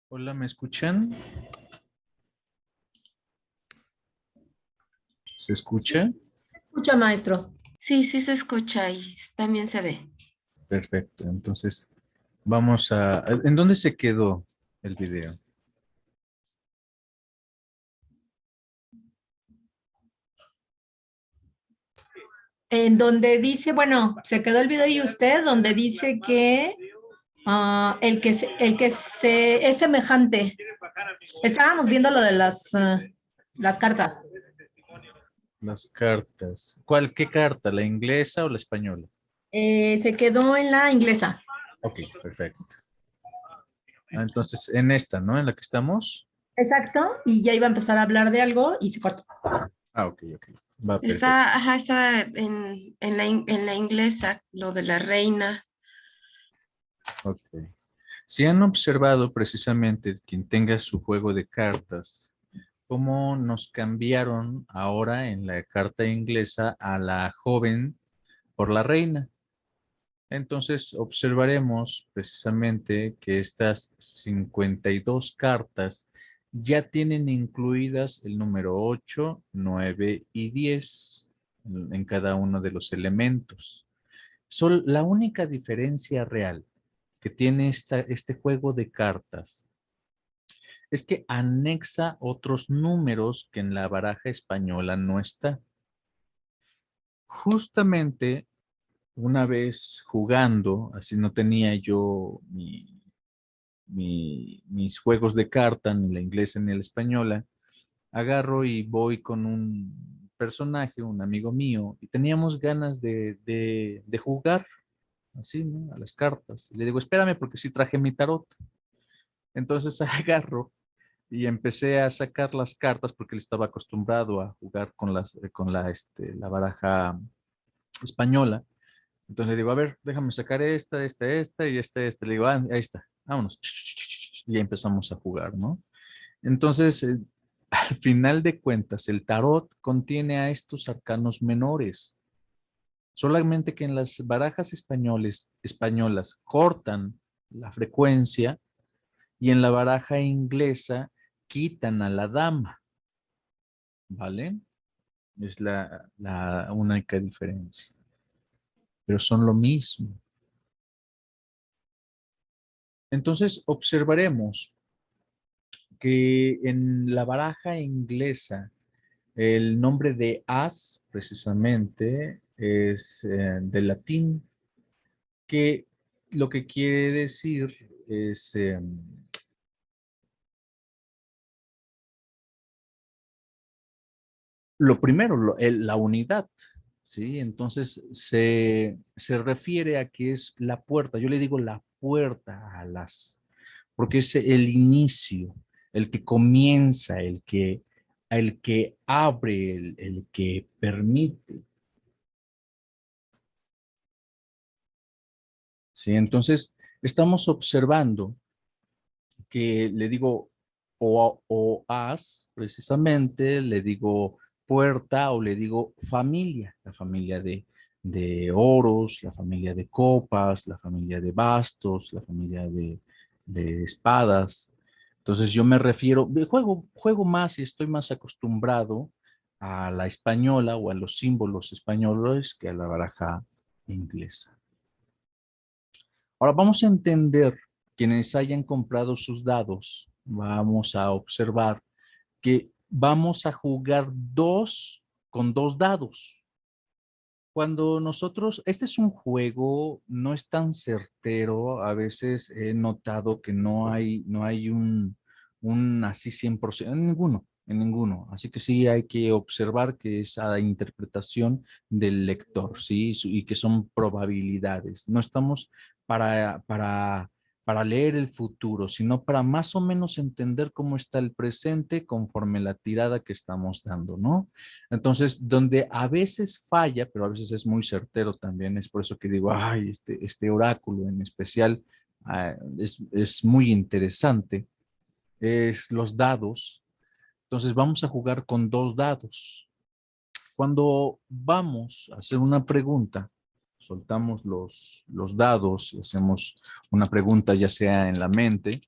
Hola, ¿me escuchan? ¿Se escucha? Escucha, maestro. Sí, sí se escucha y también se ve. Perfecto. Entonces, vamos a... ¿En dónde se quedó el video? En donde dice, bueno, se quedó el video y usted, donde dice que el que se es semejante. Estábamos viendo lo de las cartas. Las cartas. ¿Qué carta? ¿La inglesa o la española? Se quedó en la inglesa. Ok, perfecto. Entonces, en esta, ¿no? En la que estamos. Exacto, y ya iba a empezar a hablar de algo y se cortó. Ok, ok. Va perfecto. Está en la inglesa, lo de la reina. Ok. Si han observado precisamente quien tenga su juego de cartas, cómo nos cambiaron ahora en la carta inglesa a la joven por la reina. Entonces observaremos precisamente que estas 52 cartas ya tienen incluidas el número 8, 9 y 10 en cada uno de los elementos. La única diferencia real que tiene este juego de cartas es que anexa otros números que en la baraja española no está. Justamente una vez jugando, así no tenía yo mis juegos de carta, ni la inglesa ni la española, agarro y voy con un personaje, un amigo mío, y teníamos ganas de jugar así, ¿no? A las cartas. Y le digo, espérame porque sí traje mi tarot. Entonces agarro y empecé a sacar las cartas porque él estaba acostumbrado a jugar con la baraja española. Entonces le digo, a ver, déjame sacar esta y esta. Le digo, ahí está, vámonos. Y ya empezamos a jugar, ¿no? Entonces, al final de cuentas, el tarot contiene a estos arcanos menores. Solamente que en las barajas españolas cortan la frecuencia y en la baraja inglesa quitan a la dama, ¿vale? Es la única diferencia. Pero son lo mismo. Entonces observaremos que en la baraja inglesa el nombre de as precisamente es del latín, que lo que quiere decir es lo primero, la unidad, ¿sí? Entonces se refiere a que es la puerta, yo le digo la puerta a las, porque es el inicio, el que comienza, el que abre, el que permite. ¿Sí? Entonces, estamos observando que le digo o as, precisamente, le digo puerta o le digo familia, la familia de oros, la familia de copas, la familia de bastos, la familia de espadas. Entonces yo me refiero, juego más y estoy más acostumbrado a la española o a los símbolos españoles que a la baraja inglesa. Ahora vamos a entender, quienes hayan comprado sus dados, vamos a observar que vamos a jugar con dos dados. Cuando nosotros, este es un juego, no es tan certero, a veces he notado que no hay un así 100%, en ninguno. Así que sí hay que observar que es a la interpretación del lector, ¿sí? Y que son probabilidades. No estamos para leer el futuro, sino para más o menos entender cómo está el presente conforme la tirada que estamos dando, ¿no? Entonces, donde a veces falla, pero a veces es muy certero también, es por eso que digo, ay, este oráculo en especial es muy interesante, es los dados. Entonces, vamos a jugar con dos dados. Cuando vamos a hacer una pregunta soltamos los dados y hacemos una pregunta ya sea en la mente,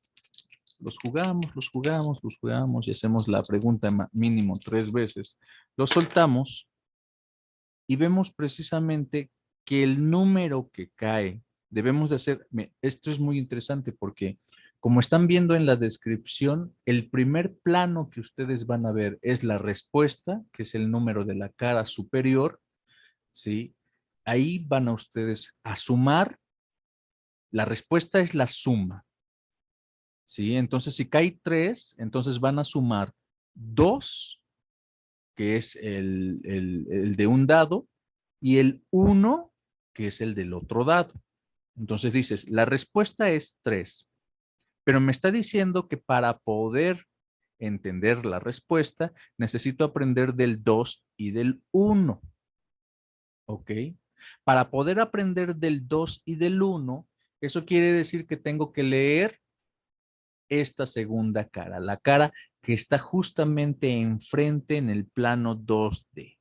los jugamos y hacemos la pregunta mínimo 3 veces, los soltamos y vemos precisamente que el número que cae, debemos de hacer, esto es muy interesante porque como están viendo en la descripción, el primer plano que ustedes van a ver es la respuesta, que es el número de la cara superior, ¿sí? Ahí van a ustedes a sumar, la respuesta es la suma, ¿sí? Entonces, si cae 3, entonces van a sumar 2, que es el de un dado, y el 1, que es el del otro dado. Entonces dices, la respuesta es 3, pero me está diciendo que para poder entender la respuesta, necesito aprender del 2 y del 1. ¿Ok? Para poder aprender del 2 y del 1, eso quiere decir que tengo que leer esta segunda cara, la cara que está justamente enfrente en el plano 2D.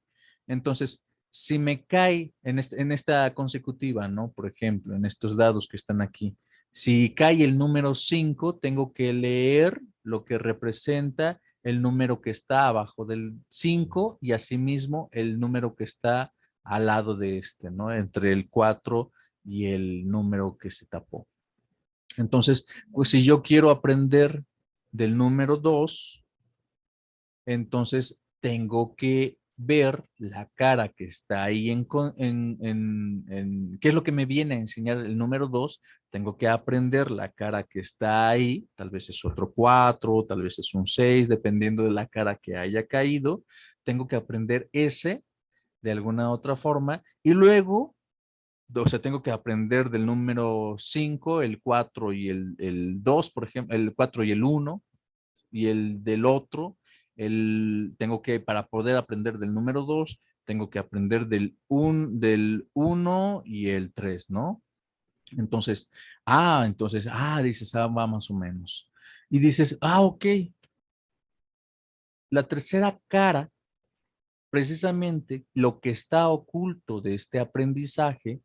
Entonces, si me cae en esta consecutiva, ¿no? Por ejemplo, en estos dados que están aquí, si cae el número 5, tengo que leer lo que representa el número que está abajo del 5 y asimismo el número que está al lado de este, ¿no? Entre el 4 y el número que se tapó. Entonces, pues si yo quiero aprender del número 2, entonces tengo que ver la cara que está ahí ¿qué es lo que me viene a enseñar el número 2? Tengo que aprender la cara que está ahí, tal vez es otro 4, tal vez es un 6, dependiendo de la cara que haya caído. Tengo que aprender ese de alguna otra forma y luego, o sea, tengo que aprender del número 5, el 4 y el 2, por ejemplo, el 4 y el 1, y el del otro, tengo que, para poder aprender del número 2, tengo que aprender del 1 y el 3, ¿no? Entonces, dices, va más o menos. Y dices, ok, la tercera cara, precisamente lo que está oculto de este aprendizaje,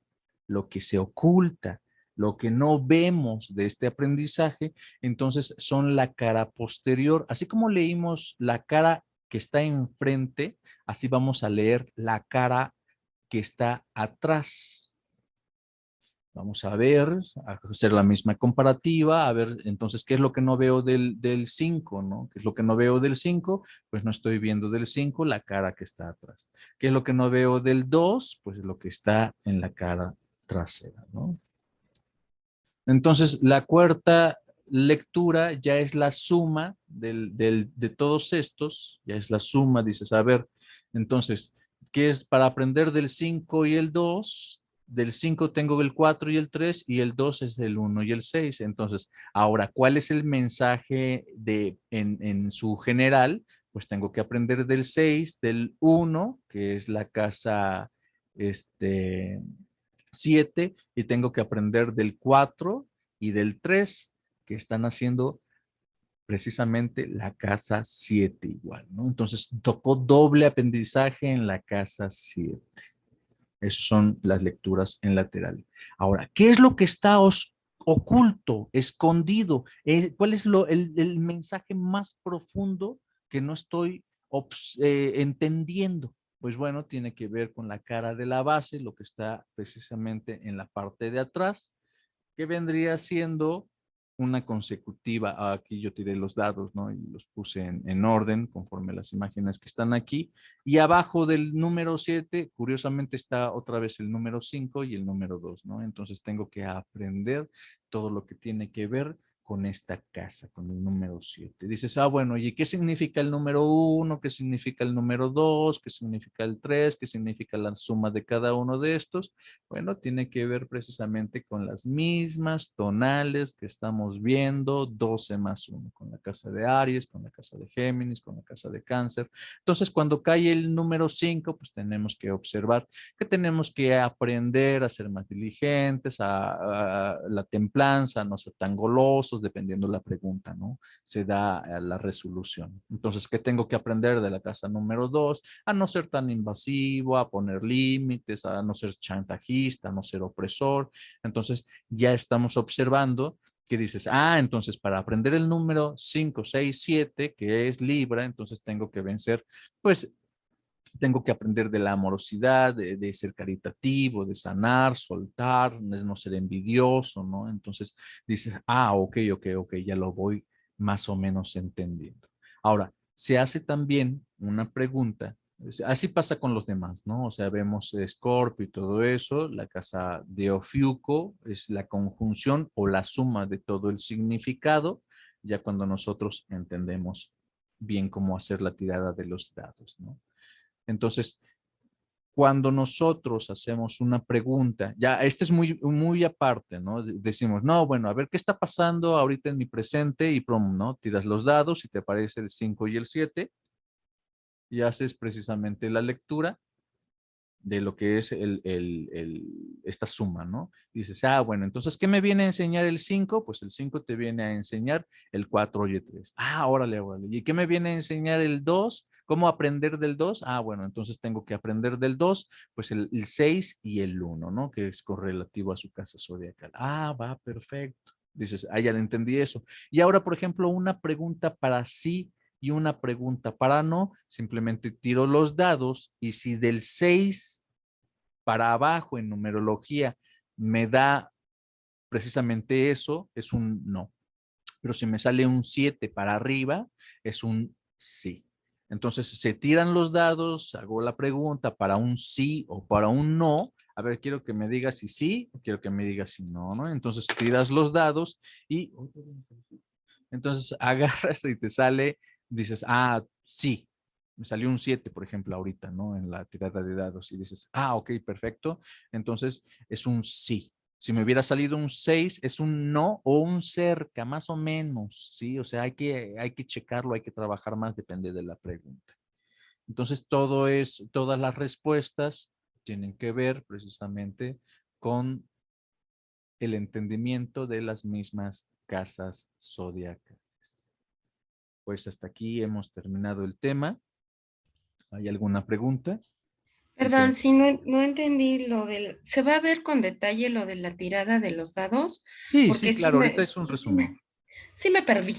lo que se oculta, lo que no vemos de este aprendizaje, entonces son la cara posterior. Así como leímos la cara que está enfrente, así vamos a leer la cara que está atrás. Vamos a ver, a hacer la misma comparativa, a ver entonces qué es lo que no veo del 5, ¿no? ¿Qué es lo que no veo del 5? Pues no estoy viendo del 5 la cara que está atrás. ¿Qué es lo que no veo del 2? Pues lo que está en la cara trasera, ¿no? Entonces la cuarta lectura ya es la suma de todos estos, ya es la suma, dices, a ver, entonces, ¿qué es para aprender del 5 y el 2? Del 5 tengo el 4 y el 3 y el 2 es el 1 y el 6. Entonces, ahora, ¿cuál es el mensaje en su general? Pues tengo que aprender del 6, del 1, que es la casa 7, y tengo que aprender del 4 y del 3, que están haciendo precisamente la casa 7 igual, ¿no? Entonces tocó doble aprendizaje en la casa 7. Esas son las lecturas en lateral. Ahora, ¿qué es lo que está oculto, escondido? ¿Cuál es el mensaje más profundo que no estoy entendiendo? Pues bueno, tiene que ver con la cara de la base, lo que está precisamente en la parte de atrás, que vendría siendo una consecutiva. Aquí yo tiré los dados, ¿no? Y los puse en orden conforme las imágenes que están aquí. Y abajo del número 7, curiosamente está otra vez el número 5 y el número 2, ¿no? Entonces tengo que aprender todo lo que tiene que ver con esta casa, con el número 7. Dices, bueno, ¿y qué significa el número 1? ¿Qué significa el número 2? ¿Qué significa el 3? ¿Qué significa la suma de cada uno de estos? Bueno, tiene que ver precisamente con las mismas tonales que estamos viendo, 12 más 1, con la casa de Aries, con la casa de Géminis, con la casa de Cáncer. Entonces, cuando cae el número 5, pues tenemos que observar que tenemos que aprender a ser más diligentes, a la templanza, a no ser tan golosos, pasos dependiendo la pregunta, ¿no? Se da la resolución. Entonces, ¿qué tengo que aprender de la casa número 2? A no ser tan invasivo, a poner límites, a no ser chantajista, a no ser opresor. Entonces, ya estamos observando que dices, entonces para aprender el número 5, 6, 7, que es Libra, entonces tengo que vencer, pues tengo que aprender de la amorosidad, de ser caritativo, de sanar, soltar, de no ser envidioso, ¿no? Entonces dices, ok, ya lo voy más o menos entendiendo. Ahora, se hace también una pregunta, así pasa con los demás, ¿no? O sea, vemos Escorpio y todo eso, la casa de Ofiuco es la conjunción o la suma de todo el significado, ya cuando nosotros entendemos bien cómo hacer la tirada de los dados, ¿no? Entonces, cuando nosotros hacemos una pregunta, ya este es muy aparte, ¿no? Decimos, no, bueno, a ver qué está pasando ahorita en mi presente y prom, ¿no? Tiras los dados y te aparece el 5 y el 7 y haces precisamente la lectura de lo que es esta suma, ¿no? Dices, bueno, entonces, ¿qué me viene a enseñar el 5? Pues el 5 te viene a enseñar el 4 y el 3. Órale. ¿Y qué me viene a enseñar el 2? ¿Cómo aprender del 2? Bueno, entonces tengo que aprender del 2, pues el 6 y el 1, ¿no? Que es correlativo a su casa zodiacal. Va, perfecto. Dices, ya le entendí eso. Y ahora, por ejemplo, una pregunta para sí y una pregunta para no, simplemente tiro los dados y si del 6 para abajo en numerología me da precisamente eso, es un no. Pero si me sale un 7 para arriba, es un sí. Entonces se tiran los dados, hago la pregunta para un sí o para un no. A ver, quiero que me digas si sí o quiero que me digas si no, ¿no? Entonces tiras los dados y entonces agarras y te sale, dices, sí, me salió un 7, por ejemplo, ahorita, ¿no? En la tirada de dados y dices, ok, perfecto. Entonces es un sí. Si me hubiera salido un 6, es un no o un cerca, más o menos, ¿sí? O sea, hay que checarlo, hay que trabajar más, depende de la pregunta. Entonces, todas las respuestas tienen que ver precisamente con el entendimiento de las mismas casas zodiacales. Pues hasta aquí hemos terminado el tema. ¿Hay alguna pregunta? Sí, Perdón, si no entendí lo del, ¿se va a ver con detalle lo de la tirada de los dados? sí, Porque claro, ahorita es un resumen. sí me perdí.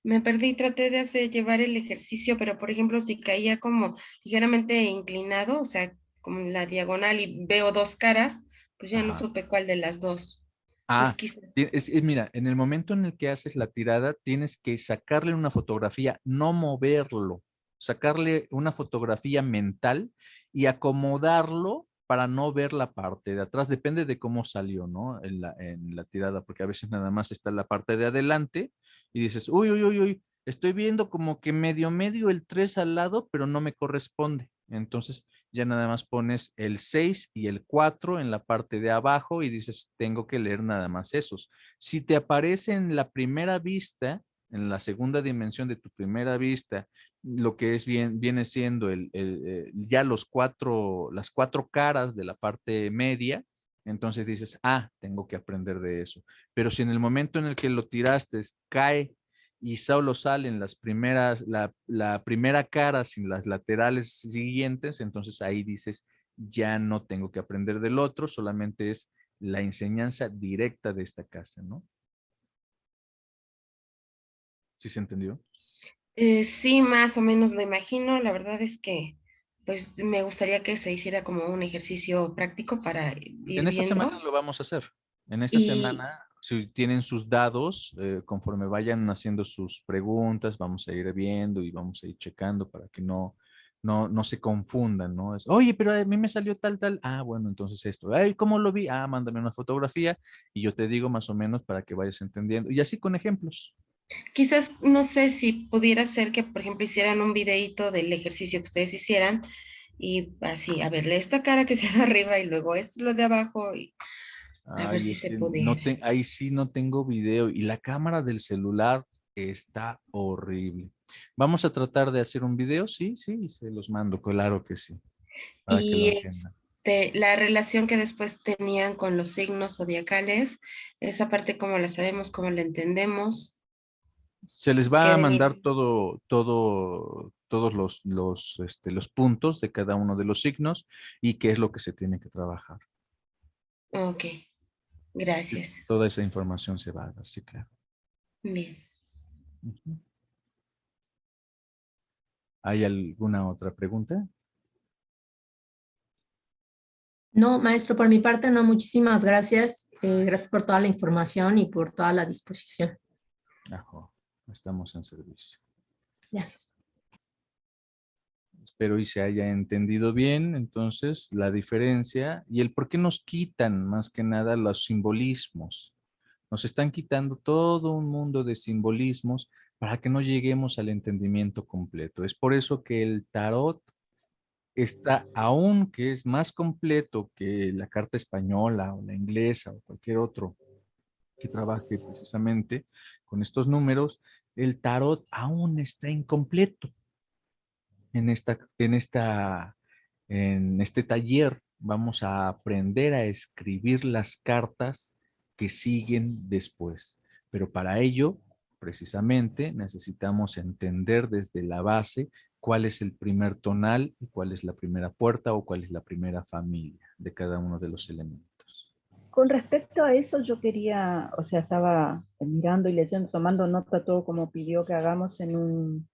Me perdí, traté de llevar el ejercicio, pero por ejemplo, si caía como ligeramente inclinado, o sea, como en la diagonal y veo dos caras, pues ya no Ajá. supe cuál de las dos. Entonces quizás. Mira, en el momento en el que haces la tirada, tienes que sacarle una fotografía, no moverlo, sacarle una fotografía mental y acomodarlo para no ver la parte de atrás. Depende de cómo salió, ¿no? En la tirada, porque a veces nada más está la parte de adelante y dices, uy, estoy viendo como que medio el 3 al lado, pero no me corresponde. Entonces, ya nada más pones el 6 y el 4 en la parte de abajo y dices, tengo que leer nada más esos. Si te aparece en la primera vista, en la segunda dimensión de tu primera vista, lo que viene siendo ya las cuatro caras de la parte media, entonces dices, tengo que aprender de eso. Pero si en el momento en el que lo tiraste cae y solo salen la primera cara sin las laterales siguientes, entonces ahí dices, ya no tengo que aprender del otro, solamente es la enseñanza directa de esta casa, ¿no? ¿Sí se entendió? Sí, más o menos lo imagino. La verdad es que, pues, me gustaría que se hiciera como un ejercicio práctico para ir En esta viendo. semana lo vamos a hacer. En esta Y semana, si tienen sus dados, conforme vayan haciendo sus preguntas, vamos a ir viendo y vamos a ir checando para que no se confundan, ¿no? Oye, pero a mí me salió tal. Bueno, entonces esto. Ay, ¿cómo lo vi? Mándame una fotografía y yo te digo más o menos para que vayas entendiendo. Y así con ejemplos. quizás, no sé si pudiera ser que, por ejemplo, hicieran un videíto del ejercicio que ustedes hicieran y así, a verle esta cara que queda arriba y luego esto es lo de abajo y a ver Ay, si es se que pudiera. ahí sí no tengo video y la cámara del celular está horrible. Vamos a tratar de hacer un video, sí, se los mando, claro que sí, para que lo Y entiendan. la relación que después tenían con los signos zodiacales, esa parte cómo la sabemos, cómo la entendemos, Se les va qué a mandar venimos. todos los puntos de cada uno de los signos y qué es lo que se tiene que trabajar. Ok, Sí, gracias. toda esa información se va a dar, sí, claro. Bien. Ujú. ¿Hay alguna otra pregunta? No, maestro, por mi parte, no, muchísimas gracias. Gracias por toda la información y por toda la disposición. Ajo, estamos en servicio. Gracias. Espero y se haya entendido bien, entonces, la diferencia y el por qué nos quitan más que nada los simbolismos. Nos están quitando todo un mundo de simbolismos para que no lleguemos al entendimiento completo. Es por eso que el tarot está, aún que es más completo que la carta española o la inglesa o cualquier otro que trabaje precisamente con estos números, el tarot aún está incompleto en este taller. Vamos a aprender a escribir las cartas que siguen después. Pero para ello, precisamente, necesitamos entender desde la base cuál es el primer tonal y cuál es la primera puerta o cuál es la primera familia de cada uno de los elementos. Con respecto a eso, yo quería, o sea, estaba mirando y leyendo, tomando nota todo como pidió que hagamos en un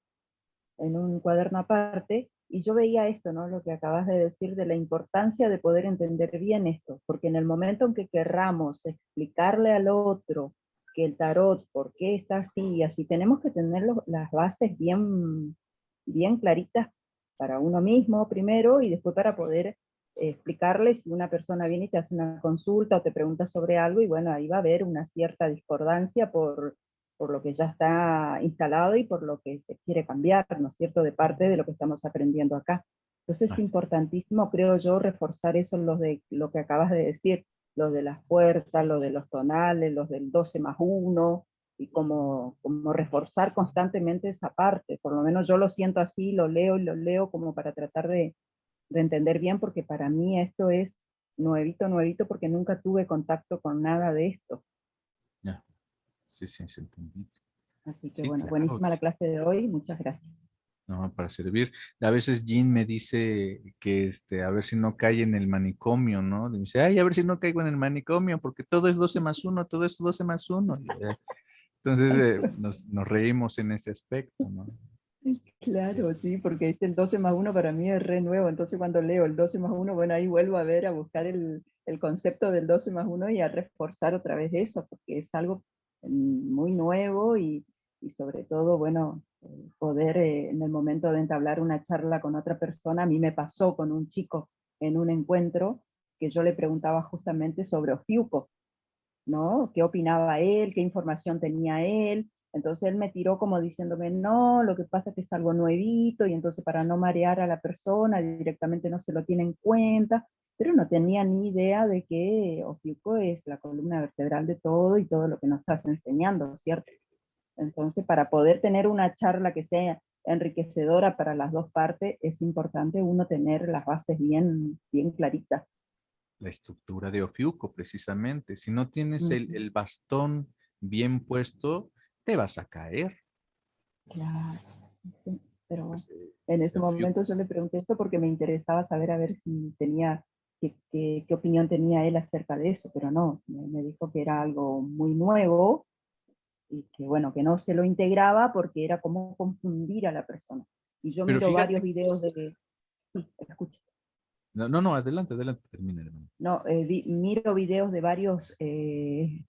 cuaderno aparte, y yo veía esto, ¿no? Lo que acabas de decir de la importancia de poder entender bien esto, porque en el momento en que querramos explicarle al otro que el tarot, por qué está así y así, tenemos que tener las bases bien claritas para uno mismo primero y después para poder explicarle si una persona viene y te hace una consulta o te pregunta sobre algo y bueno, ahí va a haber una cierta discordancia por lo que ya está instalado y por lo que se quiere cambiar, ¿no es cierto?, de parte de lo que estamos aprendiendo acá. Entonces es Ah, importantísimo, creo yo, reforzar eso, lo que acabas de decir, lo de las puertas, lo de los tonales, los del 12+1, y como reforzar constantemente esa parte. Por lo menos yo lo siento así, lo leo y lo leo como para tratar de entender bien, porque para mí esto es nuevito, nuevito, porque nunca tuve contacto con nada de esto. ya. Sí, sí, se entendí. Así que Sí, bueno, claro. buenísima la clase de hoy, muchas gracias. No, para servir. A veces Jean me dice que a ver si no cae en el manicomio, ¿no? Dice, ay, a ver si no caigo en el manicomio, porque todo es 12+1, todo es 12+1. Entonces nos reímos en ese aspecto, ¿no? Claro, Entonces, sí, porque es el 12+1 para mí es re nuevo, entonces cuando leo el 12+1, bueno, ahí vuelvo a ver, a buscar el concepto del 12+1 y a reforzar otra vez eso, porque es algo muy nuevo y sobre todo, bueno, poder en el momento de entablar una charla con otra persona, a mí me pasó con un chico en un encuentro que yo le preguntaba justamente sobre Ofiuco, ¿no? ¿Qué opinaba él? ¿Qué información tenía él? Entonces él me tiró como diciéndome, no, lo que pasa es que es algo nuevito y entonces para no marear a la persona directamente no se lo tiene en cuenta, pero no tenía ni idea de que Ofiuco es la columna vertebral de todo y todo lo que nos estás enseñando, ¿cierto? Entonces para poder tener una charla que sea enriquecedora para las dos partes, es importante uno tener las bases bien claritas. la estructura de Ofiuco, precisamente. Si no tienes Ujú. el bastón bien puesto, te vas a caer. Claro, sí, pero bueno, Pues, en ese ese momento Ofiuco. yo le pregunté eso porque me interesaba saber a ver si tenía, qué opinión tenía él acerca de eso, pero no, me dijo que era algo muy nuevo y que bueno, que no se lo integraba porque era como confundir a la persona. Y yo Pero miro varios fíjate, videos de, sí, escucho. no, adelante, adelante, termina, hermano. No, miro videos de varios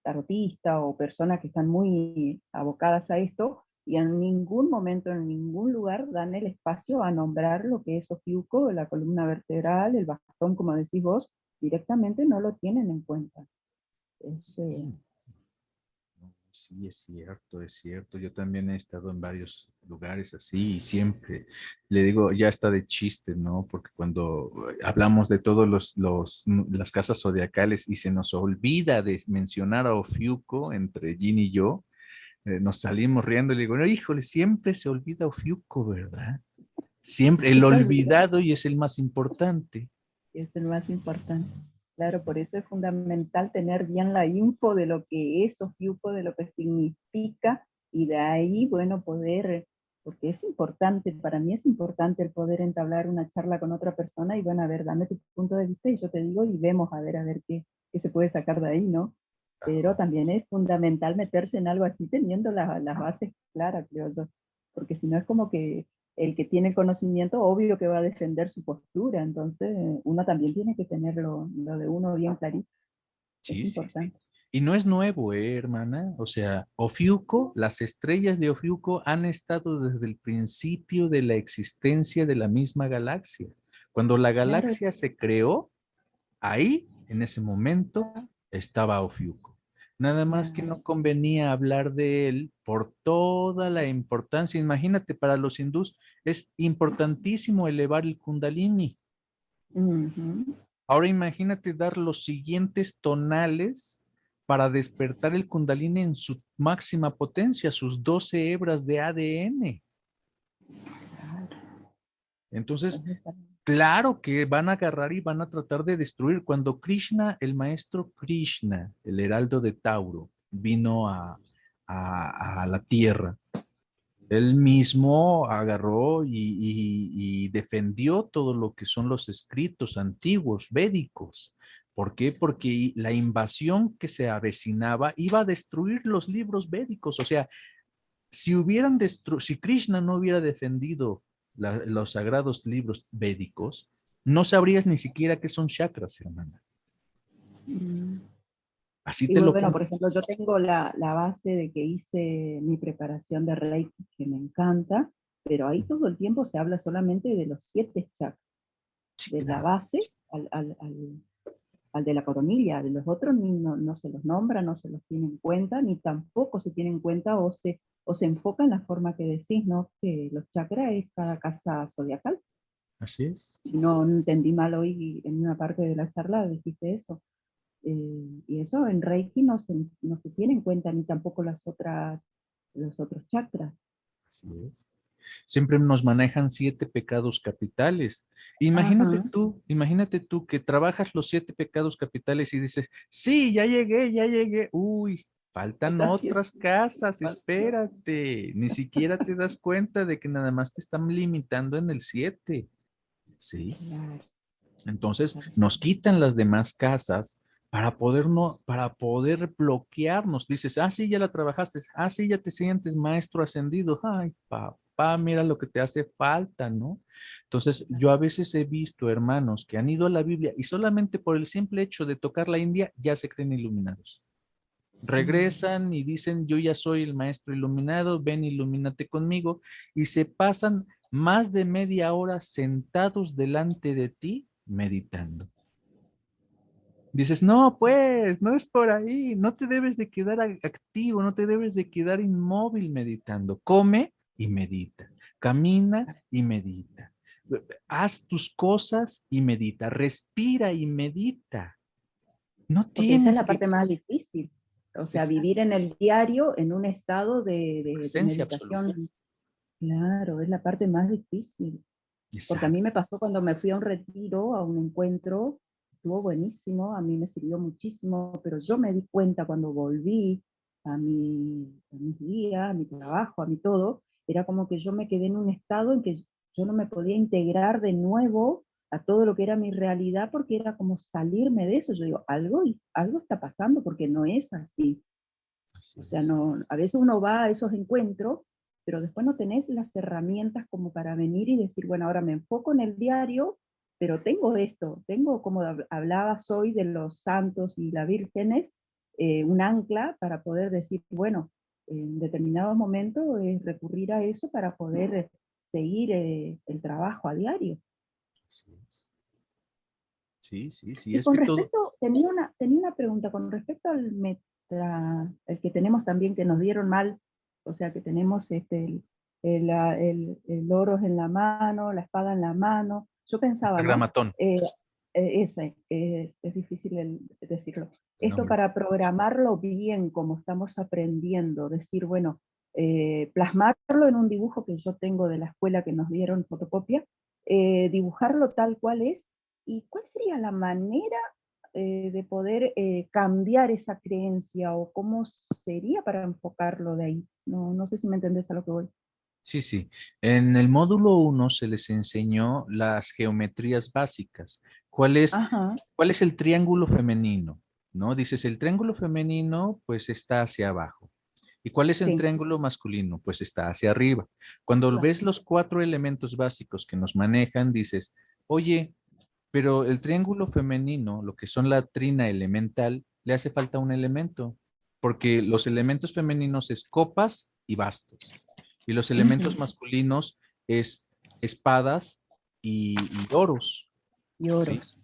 tarotistas o personas que están muy abocadas a esto y en ningún momento, en ningún lugar dan el espacio a nombrar lo que es Ofiuco, la columna vertebral, el bastón, como decís vos, directamente no lo tienen en cuenta. Sí, no, sí, es cierto, es cierto. Yo también he estado en varios lugares así y siempre le digo, ya está de chiste, ¿no? Porque cuando hablamos de todos las casas zodiacales y se nos olvida de mencionar a Ofiuco entre Jin y yo, nos salimos riendo y le digo, no, híjole, siempre se olvida Ofiuco, ¿verdad? Siempre, el Se olvida. olvidado y es el más importante. Y es el más importante. Claro, por eso es fundamental tener bien la info de lo que es Ofiuco, de lo que significa, y de ahí, bueno, poder, porque es importante, para mí es importante el poder entablar una charla con otra persona y, bueno, a ver, dame tu punto de vista y yo te digo y vemos a ver qué se puede sacar de ahí, ¿no? Pero también es fundamental meterse en algo así teniendo las bases claras, creo yo, porque si no es como que el que tiene conocimiento, obvio que va a defender su postura, entonces uno también tiene que tener lo de uno bien clarito, es Sí, sí, sí. importante. Y no es nuevo, hermana. O sea, Ofiuco, las estrellas de Ofiuco han estado desde el principio de la existencia de la misma galaxia. Cuando la Claro, galaxia se creó, ahí, en ese momento, estaba Ofiuco. Nada más que claro. no convenía hablar de él por toda la importancia. Imagínate, para los hindús es importantísimo elevar el Kundalini. Ujú. Ahora imagínate dar los siguientes tonales para despertar el Kundalini en su máxima potencia, sus 12 hebras de ADN. Claro, Entonces, es esa- claro que van a agarrar y van a tratar de destruir. Cuando Krishna, el maestro Krishna, el heraldo de Tauro, vino a la tierra, él mismo agarró y defendió todo lo que son los escritos antiguos, védicos. ¿Por qué? Porque la invasión que se avecinaba iba a destruir los libros védicos. O sea, si Krishna no hubiera defendido los sagrados libros védicos, no sabrías ni siquiera qué son chakras, hermana. Mm. Así Y te lo bueno, pongo. por ejemplo, yo tengo la base de que hice mi preparación de Reiki, que me encanta, pero ahí todo el tiempo se habla solamente de los 7 chakras, Sí, de la claro. base al de la coronilla, de los otros no se los nombra, no se los tiene en cuenta, ni tampoco se tiene en cuenta o se enfoca en la forma que decís, ¿no? Que los chakras es cada casa zodiacal. Así es. Si no entendí mal hoy en una parte de la charla, dijiste eso. Y eso en Reiki no se tiene en cuenta, ni tampoco los otros chakras. Así es. Siempre nos manejan 7 pecados capitales. Ajá. Imagínate tú que trabajas los 7 pecados capitales y dices, sí, ya llegué, ya llegué. Uy, faltan Faltan 7. otras casas, espérate. Ni siquiera te das cuenta de que nada más te están limitando en el 7. ¿Sí? Claro, Entonces claro. nos quitan las demás casas para poder no, para poder bloquearnos. Dices, ah, sí, ya la trabajaste, ah, sí, ya te sientes maestro ascendido. Ay, papá, mira lo que te hace falta, ¿no? Entonces, yo a veces he visto hermanos que han ido a la Biblia y solamente por el simple hecho de tocar la India ya se creen iluminados. Mm. Regresan y dicen, yo ya soy el maestro iluminado, ven, ilumínate conmigo, y se pasan más de media hora sentados delante de ti meditando. Dices, no, pues, no es por ahí, no te debes de quedar activo, no te debes de quedar inmóvil meditando. Come y medita, camina y medita, haz tus cosas y medita, respira y medita. No Porque esa es tienes la que... parte más difícil. O sea, Exacto, vivir en el diario en un estado de presencia absoluta. meditación. Claro, es la parte más difícil. Porque a mí Exacto. me pasó cuando me fui a un retiro, a un encuentro, estuvo buenísimo, a mí me sirvió muchísimo, pero yo me di cuenta cuando volví a mi día, a mi trabajo, a mi todo, era como que yo me quedé en un estado en que yo no me podía integrar de nuevo a todo lo que era mi realidad, porque era como salirme de eso. Yo digo, algo está pasando porque no es así. Así O sea, es. no, a veces uno va a esos encuentros, pero después no tenés las herramientas como para venir y decir, bueno, ahora me enfoco en el diario, pero tengo esto, tengo, como hablabas hoy de los santos y las vírgenes, un ancla para poder decir, bueno, en determinados momentos es recurrir a eso para poder seguir el trabajo a diario. Así es. Sí, sí, sí, Y es con que todo, respecto, tenía una pregunta con respecto al el que tenemos también que nos dieron mal, o sea que tenemos el oro en la mano, la espada en la mano. Yo pensaba, ¿no? gramatón, Ese, es difícil decirlo. el Esto nombre. para programarlo bien, como estamos aprendiendo, decir, bueno, plasmarlo en un dibujo que yo tengo de la escuela que nos dieron fotocopia, dibujarlo tal cual es ¿Y cuál sería la manera de poder cambiar esa creencia o cómo sería para enfocarlo de ahí? No, no sé si me entendés a lo que voy. Sí, sí. En el módulo 1 se les enseñó las geometrías básicas. Ajá, ¿Cuál es el triángulo femenino? ¿No? Dices, el triángulo femenino pues está hacia abajo. ¿Y cuál es el sí, triángulo masculino? Pues está hacia arriba. Cuando claro. ves los 4 elementos básicos que nos manejan, dices, oye, pero el triángulo femenino, lo que son la trina elemental, le hace falta un elemento, porque los elementos femeninos es copas y bastos, y los elementos Ujú. masculinos es espadas y oros, Y ¿sí? oros.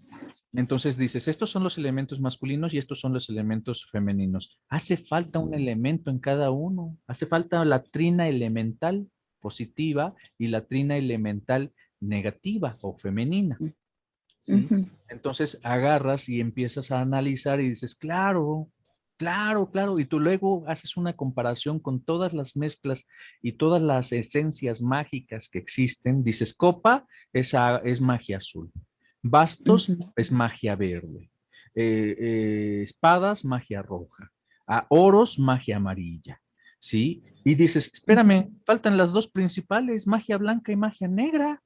Entonces dices, estos son los elementos masculinos y estos son los elementos femeninos. Hace falta un elemento en cada uno. Hace falta la trina elemental positiva y la trina elemental negativa o femenina, ¿sí? Ujú. Entonces agarras y empiezas a analizar y dices, claro, claro, claro, y tú luego haces una comparación con todas las mezclas y todas las esencias mágicas que existen. Dices, copa es magia azul, bastos Ujú. es magia verde, espadas, magia roja, oros, magia amarilla, ¿sí? Y dices, Ujú. espérame, faltan las dos principales, magia blanca y magia negra.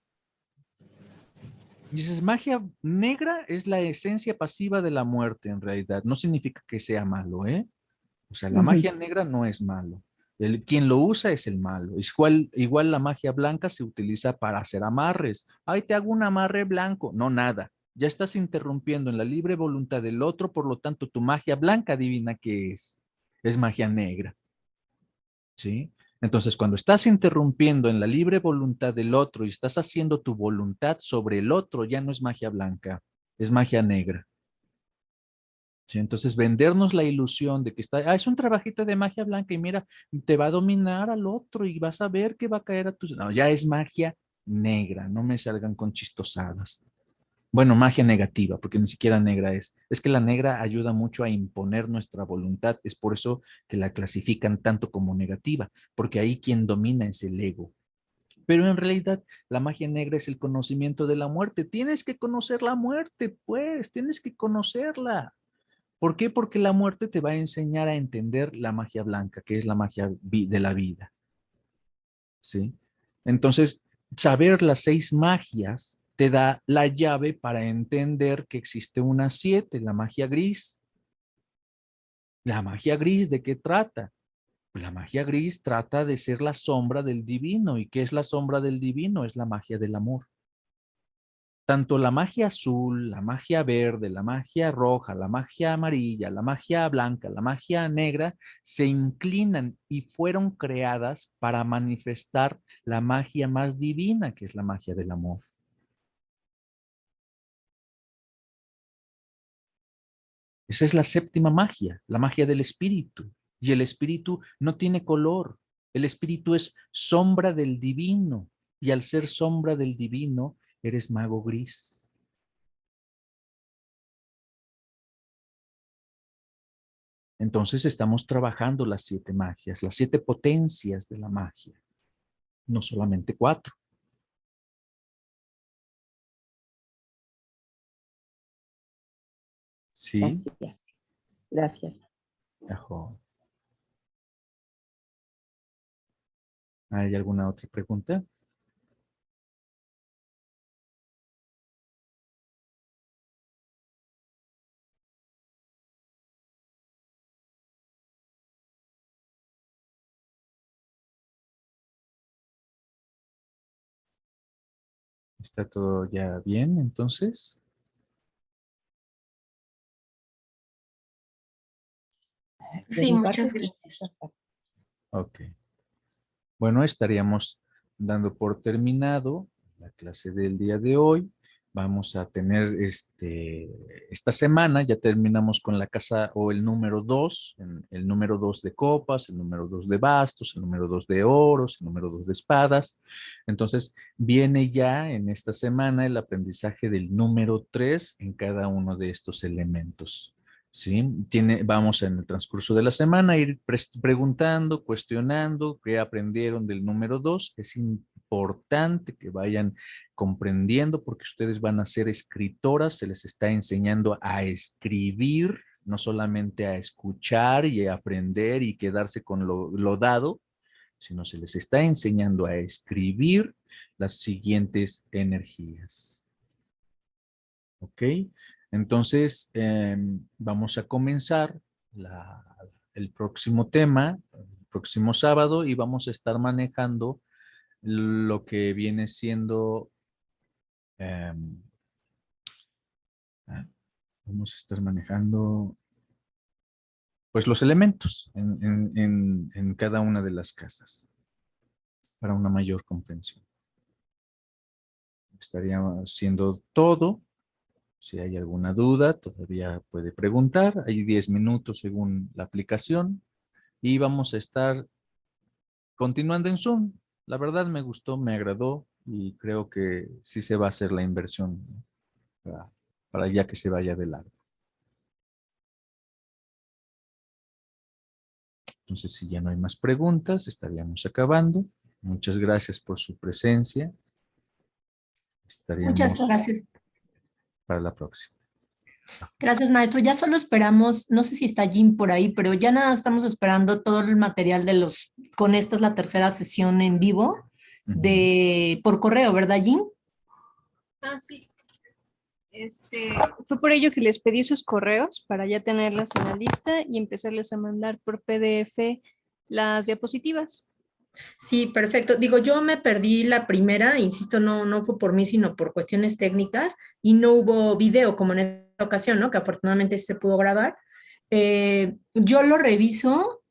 Dices, magia negra es la esencia pasiva de la muerte en realidad. No significa que sea malo, ¿eh? O sea, la Ujú. magia negra no es malo. Quien lo usa es el malo. Igual la magia blanca se utiliza para hacer amarres. Ay, te hago un amarre blanco. No, nada. Ya estás interrumpiendo en la libre voluntad del otro, por lo tanto, tu magia blanca adivina qué es. Es magia negra. ¿Sí? Entonces, cuando estás interrumpiendo en la libre voluntad del otro y estás haciendo tu voluntad sobre el otro, ya no es magia blanca, es magia negra. ¿Sí? Entonces, vendernos la ilusión de que es un trabajito de magia blanca y mira, te va a dominar al otro y vas a ver que va a caer a tus... No, ya es magia negra, no me salgan con chistosadas. Bueno, magia negativa, porque ni siquiera negra es. Es que la negra ayuda mucho a imponer nuestra voluntad. Es por eso que la clasifican tanto como negativa, porque ahí quien domina es el ego. Pero en realidad la magia negra es el conocimiento de la muerte. Tienes que conocer la muerte, pues, tienes que conocerla. ¿Por qué? Porque la muerte te va a enseñar a entender la magia blanca, que es la magia de la vida. ¿Sí? Entonces, saber las 6 magias te da la llave para entender que existe una 7, la magia gris. ¿La magia gris de qué trata? Pues la magia gris trata de ser la sombra del divino. ¿Y qué es la sombra del divino? Es la magia del amor. Tanto la magia azul, la magia verde, la magia roja, la magia amarilla, la magia blanca, la magia negra, se inclinan y fueron creadas para manifestar la magia más divina, que es la magia del amor. Esa es la séptima magia, la magia del espíritu. Y el espíritu no tiene color. El espíritu es sombra del divino. Y al ser sombra del divino, eres mago gris. Entonces estamos trabajando las 7 magias, las 7 potencias de la magia, no solamente 4. ¿Sí? Gracias. Gracias. Ajo. ¿Hay alguna otra pregunta? ¿Está todo ya bien entonces? De Sí, mi parte, muchas sí. gracias. Ok. Bueno, estaríamos dando por terminado la clase del día de hoy. Vamos a tener esta semana, ya terminamos con la casa o el número 2, el número 2 de copas, el número 2 de bastos, el número 2 de oros, el número 2 de espadas. Entonces, viene ya en esta semana el aprendizaje del número 3 en cada uno de estos elementos. ¿Sí? Vamos en el transcurso de la semana a ir preguntando, cuestionando qué aprendieron del número 2. Es importante que vayan comprendiendo porque ustedes van a ser escritoras, se les está enseñando a escribir, no solamente a escuchar y a aprender y quedarse con lo dado, sino se les está enseñando a escribir las siguientes energías. ¿Ok? Entonces, vamos a comenzar el próximo tema, el próximo sábado, y vamos a estar manejando lo que viene siendo, vamos a estar manejando, pues, los elementos en cada una de las casas para una mayor comprensión. Estaría siendo todo. Si hay alguna duda, todavía puede preguntar. Hay 10 minutos según la aplicación y vamos a estar continuando en Zoom. La verdad me gustó, me agradó y creo que sí se va a hacer la inversión, ¿no? para ya que se vaya de largo. Entonces, si ya no hay más preguntas, estaríamos acabando. Muchas gracias por su presencia. Muchas Estaríamos gracias. para la próxima. Gracias, maestro. Ya solo esperamos, no sé si está Jim por ahí, pero ya nada, estamos esperando todo el material con esta es la tercera sesión en vivo por correo, ¿verdad, Jim? Ah, sí. Fue por ello que les pedí sus correos para ya tenerlas en la lista y empezarles a mandar por PDF las diapositivas. Sí, perfecto. Digo, yo me perdí la primera, insisto, no fue por mí, sino por cuestiones técnicas y no hubo video como en esta ocasión, ¿no? Que afortunadamente sí se pudo grabar. Yo lo reviso.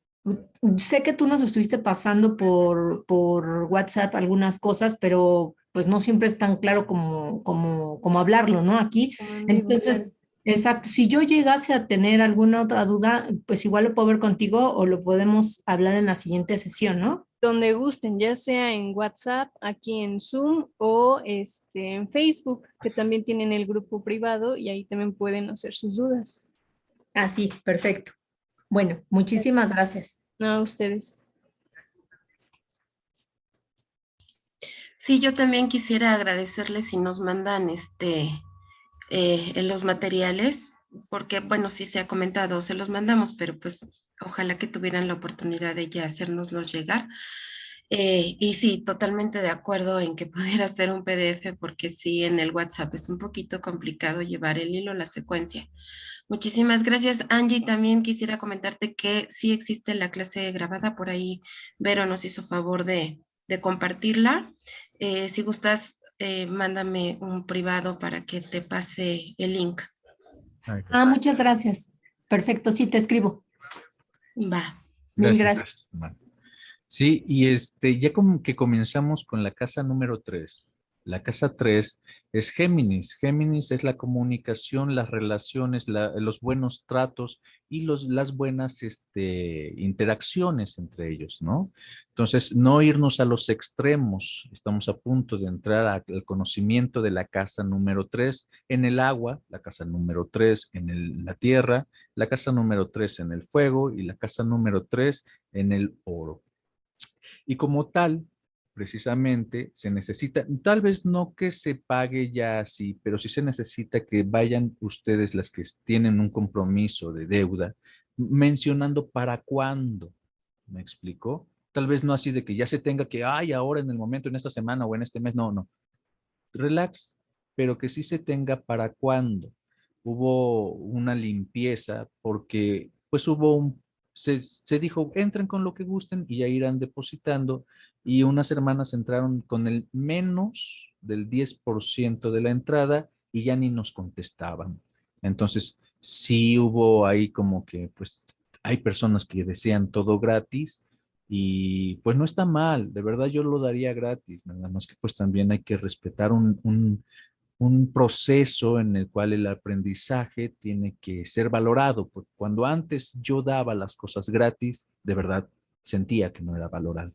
Sé que tú nos estuviste pasando por WhatsApp algunas cosas, pero pues no siempre es tan claro como hablarlo, ¿no? Aquí. Como en vivo, claro. Entonces, exacto, si yo llegase a tener alguna otra duda, pues igual lo puedo ver contigo o lo podemos hablar en la siguiente sesión, ¿no? Donde gusten, ya sea en WhatsApp, aquí en Zoom o en Facebook, que también tienen el grupo privado y ahí también pueden hacer sus dudas. Ah, sí, perfecto. Bueno, muchísimas gracias. No, a ustedes. Sí, yo también quisiera agradecerles si nos mandan en los materiales, porque bueno, sí se ha comentado, se los mandamos, pero pues ojalá que tuvieran la oportunidad de ya hacérnoslos llegar. Y sí, totalmente de acuerdo en que pudiera ser un PDF, porque sí, en el WhatsApp es un poquito complicado llevar el hilo, la secuencia. Muchísimas gracias, Angie. También quisiera comentarte que sí existe la clase grabada por ahí. Vero nos hizo favor de compartirla. Si gustas, mándame un privado para que te pase el link. Ay, Ah, gracias. muchas gracias. Perfecto, sí, te escribo. Va. Mil Gracias. gracias. Sí, y ya como que comenzamos con la casa número 3. La casa 3 es Géminis. Géminis es la comunicación, las relaciones, los buenos tratos y las buenas interacciones entre ellos, ¿no? Entonces, no irnos a los extremos. Estamos a punto de entrar al conocimiento de la casa número 3 en el agua, la casa número 3 en la tierra, la casa número 3 en el fuego y la casa número 3 en el oro. Y como tal, precisamente se necesita, tal vez no que se pague ya así, pero sí se necesita que vayan ustedes las que tienen un compromiso de deuda, mencionando para cuándo. ¿Me explicó? Tal vez no así de que ya se tenga que, ay, ahora en el momento, en esta semana o en este mes, no. Relax, pero que sí se tenga para cuándo. Hubo una limpieza porque pues se dijo, entren con lo que gusten y ya irán depositando y unas hermanas entraron con el menos del 10% de la entrada y ya ni nos contestaban. Entonces, sí hubo ahí como que pues hay personas que desean todo gratis y pues no está mal, de verdad yo lo daría gratis, nada más que pues también hay que respetar un proceso en el cual el aprendizaje tiene que ser valorado, porque cuando antes yo daba las cosas gratis, de verdad sentía que no era valorado.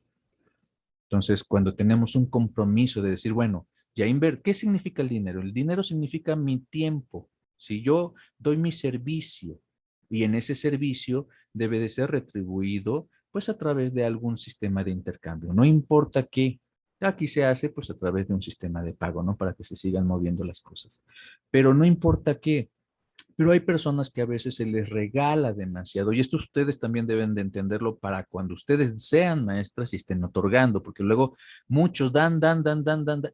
Entonces, cuando tenemos un compromiso de decir, bueno, ¿qué significa el dinero? El dinero significa mi tiempo. Si yo doy mi servicio y en ese servicio debe de ser retribuido, pues a través de algún sistema de intercambio. No importa qué, Aquí se hace pues a través de un sistema de pago, ¿no? Para que se sigan moviendo las cosas. Pero no importa qué. Pero hay personas que a veces se les regala demasiado y esto ustedes también deben de entenderlo para cuando ustedes sean maestras y estén otorgando, porque luego muchos dan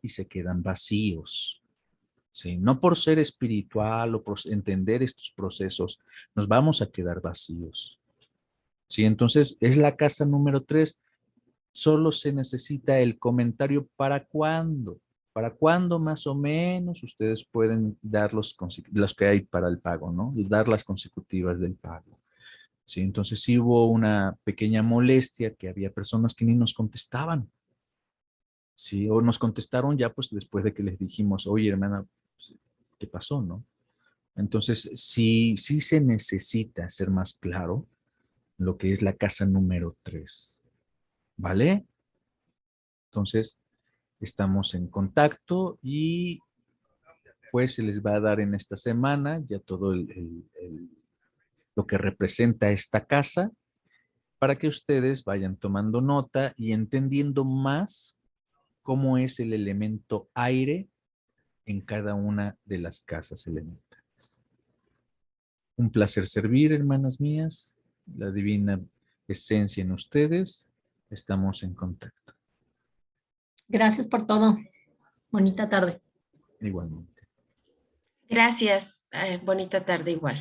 y se quedan vacíos. Sí, no por ser espiritual o por entender estos procesos, nos vamos a quedar vacíos. Sí, entonces es la casa número 3. Solo se necesita el comentario para cuándo. ¿Para cuándo más o menos ustedes pueden dar los que hay para el pago, ¿no? Y dar las consecutivas del pago. Sí, entonces sí hubo una pequeña molestia que había personas que ni nos contestaban. Sí, o nos contestaron ya pues después de que les dijimos, oye hermana, pues, ¿qué pasó, no? Entonces sí se necesita ser más claro lo que es la casa número 3. ¿Vale? Entonces, estamos en contacto y pues se les va a dar en esta semana ya todo lo que representa esta casa para que ustedes vayan tomando nota y entendiendo más cómo es el elemento aire en cada una de las casas elementales. Un placer servir, hermanas mías, la divina esencia en ustedes. Estamos en contacto. Gracias por todo. Bonita tarde. Igualmente. Gracias. Bonita tarde igual.